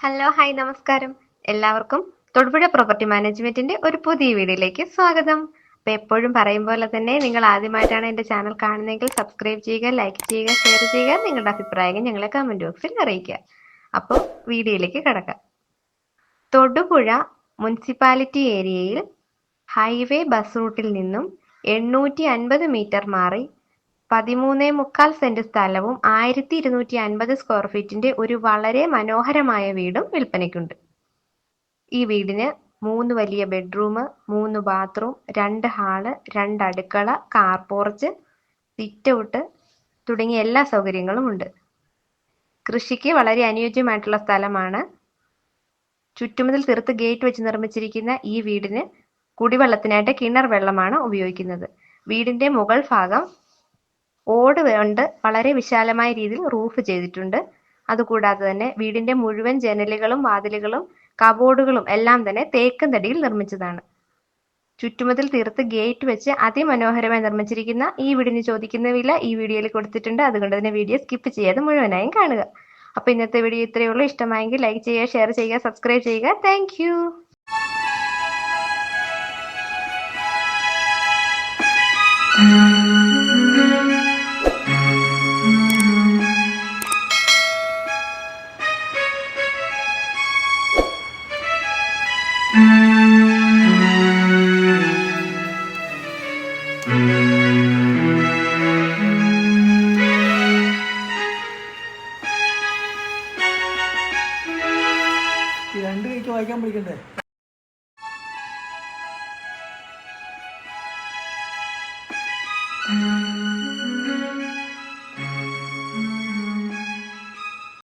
Hello hi നമസ്കാരം. എല്ലാവർക്കും Thodupuzha property മാനേജ്മെന്റിന്റെ ഒരു പുതിയ വീഡിയോയിലേക്ക് സ്വാഗതം. അപ്പൊ എപ്പോഴും പറയും പോലെ തന്നെ നിങ്ങൾ ആദ്യമായിട്ടാണ് എന്റെ ചാനൽ കാണുന്നതെങ്കിൽ സബ്സ്ക്രൈബ് ചെയ്യുക, ലൈക്ക് ചെയ്യുക, ഷെയർ ചെയ്യുക, നിങ്ങളുടെ അഭിപ്രായങ്ങൾ ഞങ്ങളെ കമന്റ് ബോക്സിൽ അറിയിക്കുക. അപ്പോൾ വീഡിയോയിലേക്ക് കിടക്കാം. തൊടുപുഴ മുനിസിപ്പാലിറ്റി ഏരിയയിൽ ഹൈവേ ബസ് റൂട്ടിൽ നിന്നും 850 മീറ്റർ മാറി 13.25 സെന്റ് സ്ഥലവും 1250 സ്ക്വയർ ഫീറ്റിന്റെ ഒരു വളരെ മനോഹരമായ വീടും വിൽപ്പനയ്ക്കുണ്ട്. ഈ വീടിന് 3 വലിയ ബെഡ്റൂം, 3 ബാത്റൂം, 2 ഹാള്, 2 അടുക്കള, കാർ പോർച്ച്, സിറ്റ് ഔട്ട് തുടങ്ങിയ എല്ലാ സൗകര്യങ്ങളും ഉണ്ട്. കൃഷിക്ക് വളരെ അനുയോജ്യമായിട്ടുള്ള സ്ഥലമാണ്. ചുറ്റുമതിൽ തീർത്ത് ഗേറ്റ് വെച്ച് നിർമ്മിച്ചിരിക്കുന്ന ഈ വീടിന് കുടിവെള്ളത്തിനായിട്ട് കിണർ വെള്ളമാണ് ഉപയോഗിക്കുന്നത്. വീടിന്റെ മുകൾ ഭാഗം ഓട് കൊണ്ട് വളരെ വിശാലമായ രീതിയിൽ റൂഫ് ചെയ്തിട്ടുണ്ട്. അതുകൂടാതെ തന്നെ വീടിന്റെ മുഴുവൻ ജനലുകളും വാതിലുകളും കബോർഡുകളും എല്ലാം തന്നെ തേക്കിൻ തടിയിൽ നിർമ്മിച്ചതാണ്. ചുറ്റുമതിൽ തീർത്ത് ഗേറ്റ് വെച്ച് അതിമനോഹരമായി നിർമ്മിച്ചിരിക്കുന്ന ഈ വീടിന് ചോദിക്കുന്ന വില ഈ വീഡിയോയിൽ കൊടുത്തിട്ടുണ്ട്. അതുകൊണ്ട് തന്നെ വീഡിയോ സ്കിപ്പ് ചെയ്യാതെ മുഴുവനായും കാണുക. അപ്പൊ ഇന്നത്തെ വീഡിയോ ഇത്രയേ ഉള്ളൂ. ഇഷ്ടമായെങ്കിൽ ലൈക്ക് ചെയ്യുക, ഷെയർ ചെയ്യുക, സബ്സ്ക്രൈബ് ചെയ്യുക. Thank you. രണ്ട് കൈക്ക് വായിക്കാൻ പഠിക്കണ്ടേ?